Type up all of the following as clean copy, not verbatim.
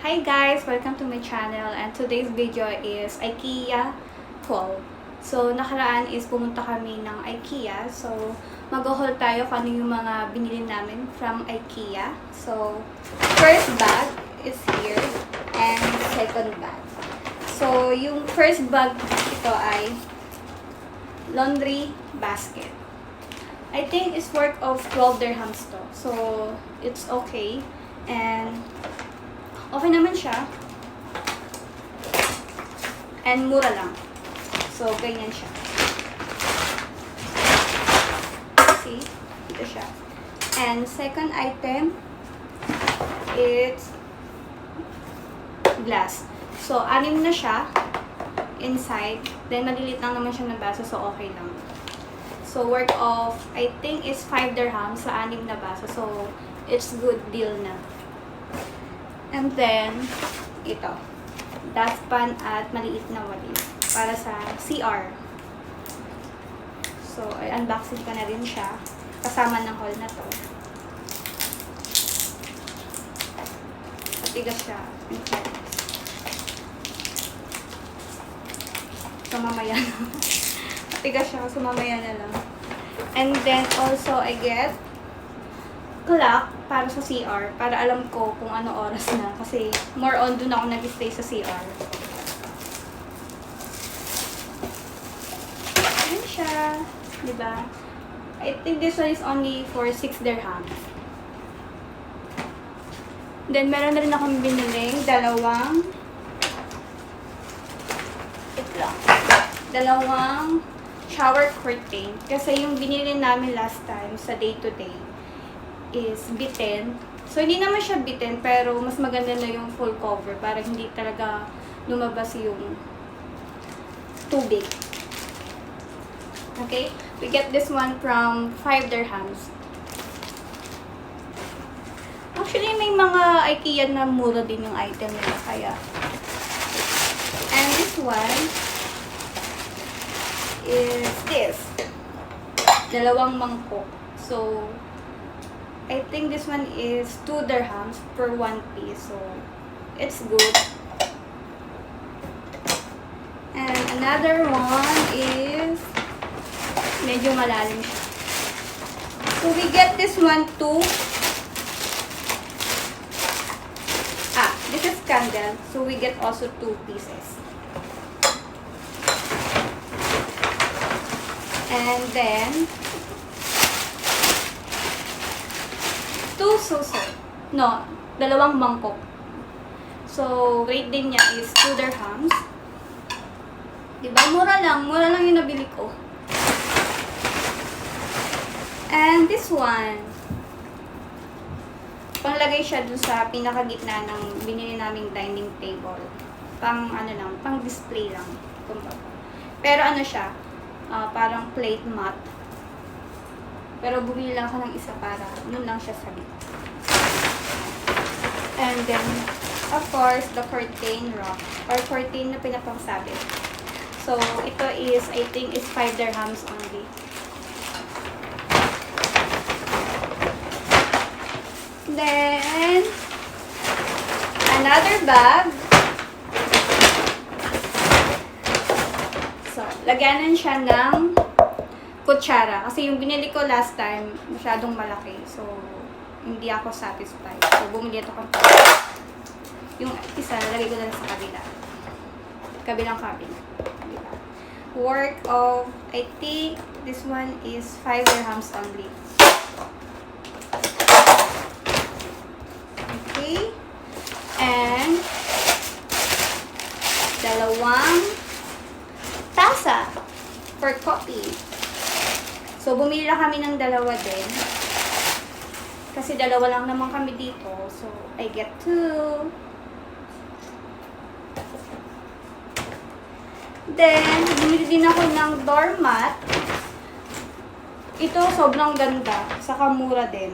Hi guys! Welcome to my channel, and today's video is IKEA haul. So, nakaraan is pumunta kami ng IKEA. So, mag-haul tayo kung ano yung mga binili namin from IKEA. So, first bag is here, and second bag. So, yung first bag ito ay laundry basket. I think it's worth of 12 dirhams to. So, it's okay. And okay naman siya. And mura lang. So, ganyan siya. See? Ito siya. And second item, it's glass. So, 6 na siya inside. Then, malilit lang naman siya ng baso. So, okay lang. So, worth of, I think, is 5 dirhams sa 6 na baso. So, it's good deal na. And then, ito. Dustpan at maliit na walis. Para sa CR. So, unboxing ko na rin siya. Kasama ng haul na to. Matigas siya. So, mamaya na. Matigas siya. So, mamaya na lang. And then, also, I get clock para sa CR, para alam ko kung ano oras na. Kasi more on dun ako nag-stay sa CR. Ayan siya. Diba? I think this one is only for 6 dirhams. Then, meron na rin akong biniling dalawang shower curtain. Kasi yung binili namin last time sa day-to-day is bitin. So, hindi naman siya bitin, pero mas maganda na yung full cover para hindi talaga lumabas yung tubig. Okay? We get this one from 5 dirhams. Actually, may mga IKEA na mura din yung item nila, kaya. And this one is this. 2 mangkok. So, I think this one is 2 dirhams per 1 piece. So, it's good. And another one is medyo malalim siya. So, we get this one too. This is candle. So, we get also 2 pieces. And then, 2 suso. No, 2 mangkok. So, rate din niya is 2 dirhams. Diba? Mura lang yung nabili ko. And this one, panglagay siya dun sa pinakagitna ng binili naming dining table. Pang display lang. Pero ano siya, parang plate mat. Pero bumili lang ako ng isa para yun lang siya sa gitna. And then, of course, the curtain rack or curtain na pinapangsabit. So, ito is, I think, is 5 dirhams only. Then, another bag. So, laganan siya ng kutsara. Kasi yung binili ko last time, masyadong malaki. So, hindi ako satisfied. So, bumili ito kung yung isa, nalagay ko na sa kabila. Kabilang cabinet. Diba? Worth of, I think, this one is 5 dirhams only. Okay. And, 2 tasa for coffee. So, bumili lang kami ng 2 din. Kasi 2 lang naman kami dito. So, I get 2. Then, bumili din ako ng doormat. Ito, sobrang ganda. Saka mura din.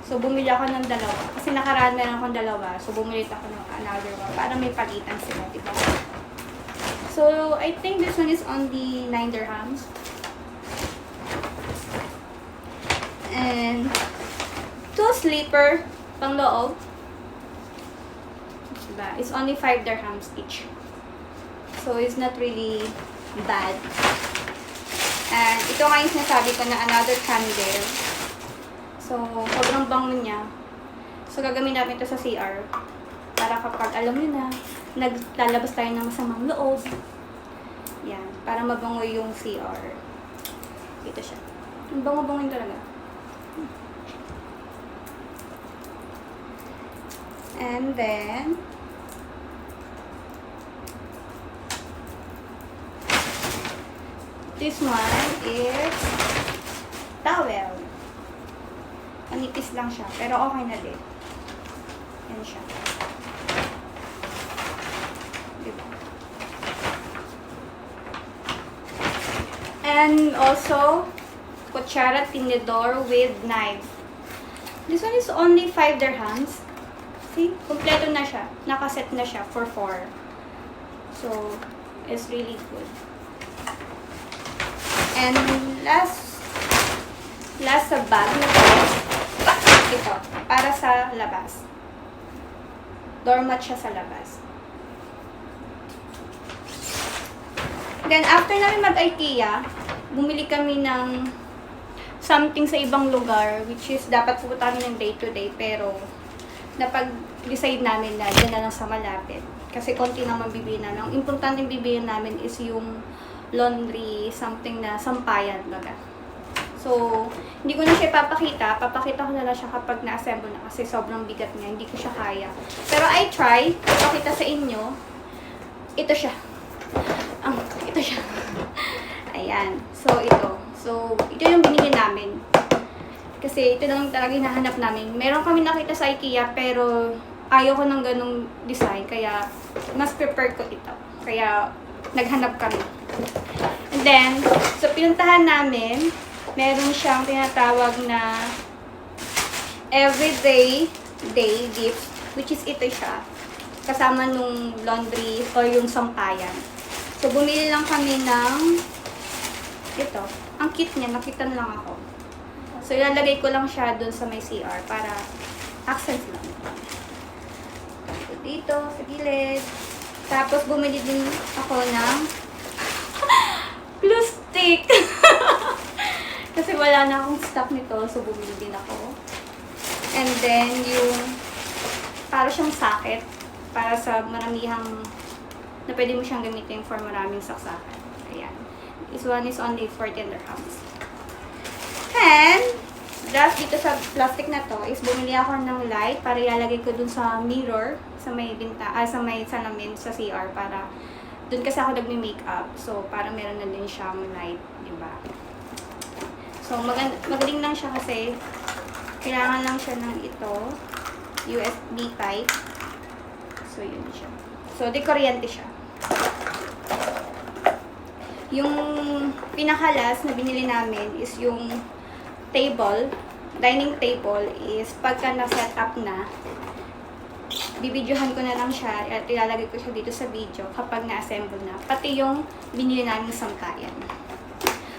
So, bumili ako ng 2. Kasi nakaraan na lang akong 2. So, bumili ako ng another one. Para may palitan sila, diba? So, I think this one is only 9 dirhams. And 2 sleeper pang loob. Diba? It's only 5 dirhams each. So, it's not really bad. And ito nga yung sinasabi ko na another candle. So, sobrang bango niya. So, gagawin namin ito sa CR. Para kapag, alam nyo na, naglalabas tayo ng masamang loob. Yan. Para mabango yung CR. Ito siya. Ang bango-bango yun talaga. And then, this one is towel. Manipis lang siya, pero okay na din. Yan siya. Diba? And also, kutsara tinidor with knife. This one is only 5 dirhams. See? Kompleto na siya. Nakaset na siya for 4. So, it's really good. And last sa bag na ito, para sa labas. Doormat siya sa labas. Then, after namin mag-IKEA, bumili kami ng something sa ibang lugar, which is dapat pupunta kami ng day-to-day, pero napag-decide namin na dyan na lang sa malapit. Kasi konti naman bibili namin. Ang importante bibili namin is yung laundry, something na sampayan, baga. So, hindi ko na siya ipapakita. Papakita ko na lang siya kapag na-assemble na kasi sobrang bigat niya. Hindi ko siya kaya. Pero I try. Ipakita sa inyo. Ito siya. Ito siya. Ayan. So, ito. So, ito yung binili namin. Kasi ito lang talaga hinahanap namin. Meron kami nakita sa IKEA pero ayaw ko ng ganong design. Kaya, mas prefer ko ito. Kaya, naghanap kami. And then, so pinuntahan namin, meron siyang tinatawag na everyday day gift, which is ito siya. Kasama nung laundry or yung sampayan. So, bumili lang kami ng ito. Ang cute niya, nakita na lang ako. So, ilalagay ko lang siya dun sa may CR para accent lang. So, dito, sa gilid. Tapos, bumili din ako ng glue stick. Kasi wala na akong stock nito, so bumili din ako. And then, yung para siyang socket. Para sa maramihang na pwede mo siyang gamitin for maraming saksakan. Ayan. This one is only 14 dirhams. And, last dito sa plastic na to is bumili ako ng light para ilalagay ko dun sa mirror, sa may sa may salamin sa CR para dun kasi ako nagme-makeup. So, para meron na din siyang light, di ba? So, magaling lang siya kasi kailangan lang siya ng ito, USB type. So, yun siya. So, di kuryente siya. Yung pinakalas na binili namin is yung dining table is pagka na-set up na, bibidyohan ko na lang siya at ilalagay ko siya dito sa video kapag na-assemble na. Pati yung binili namin sampayan.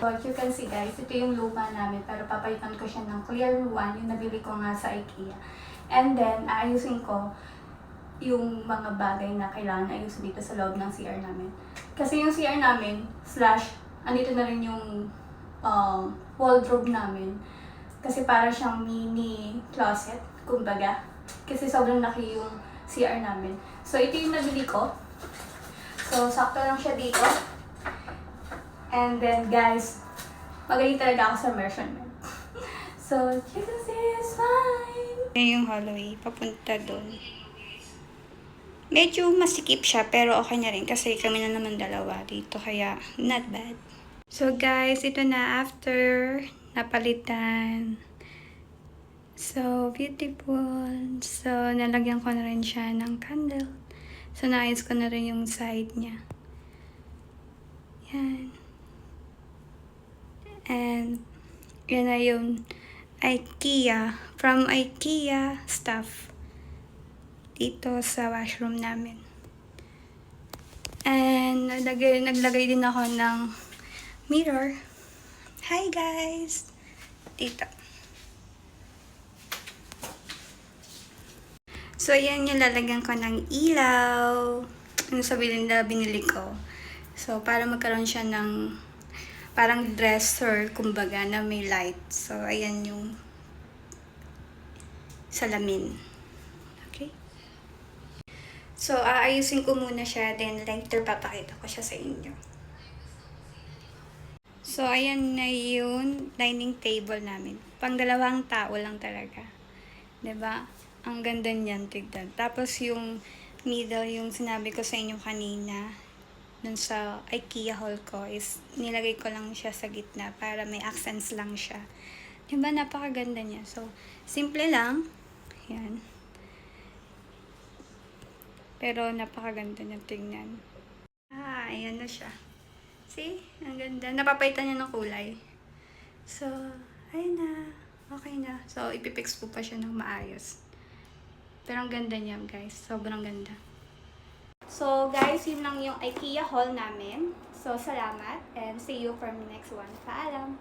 So, as you can see guys, ito yung luma namin pero papalitan ko siya ng clear one, yung nabili ko nga sa IKEA. And then, aayusin ko yung mga bagay na kailangan ayusin dito sa loob ng CR namin. Kasi yung CR namin, andito na rin yung wardrobe namin. Kasi para siyang mini closet, kumbaga. Kasi sobrang laki yung CR namin. So, ito yung nabili ko. So, sakto lang siya dito. And then, guys, magaling talaga ako sa measurement. So, Jesus is fine. Yung hallway, papunta doon. Medyo masikip siya, pero okay na rin kasi kami na naman dalawa dito, kaya not bad. So guys, ito na after napalitan. So beautiful. So nalagyan ko na rin siya ng candle. So naayos ko na rin yung side niya. Yan. And yan na yung IKEA, from IKEA stuff dito sa washroom namin. And naglagay din ako ng mirror. Hi guys! Dito. So, ayan yung lalagyan ko ng ilaw. Ano sabihin na binili ko. So, para magkaroon siya ng parang dresser, kumbaga, na may light. So, ayan yung salamin. Okay? So, aayusin ko muna siya, then later papakita ko siya sa inyo. So, ayan na yung dining table namin. Pang dalawang tao lang talaga. 'Di ba? Ang ganda niyan, tignan. Tapos yung middle, yung sinabi ko sa inyo kanina, dun sa IKEA haul ko, is nilagay ko lang siya sa gitna para may accents lang siya. 'Di ba? Napakaganda niya. So, simple lang. Yan. Pero napakaganda niya tingnan. Ayan na siya. See? Ang ganda. Napapalitan niya ng kulay. So, ayun na. Okay na. So, ipipix ko pa siya ng maayos. Pero ang ganda niya, guys. Sobrang ganda. So, guys, yun lang yung IKEA haul namin. So, salamat. And see you for the next one. Paalam!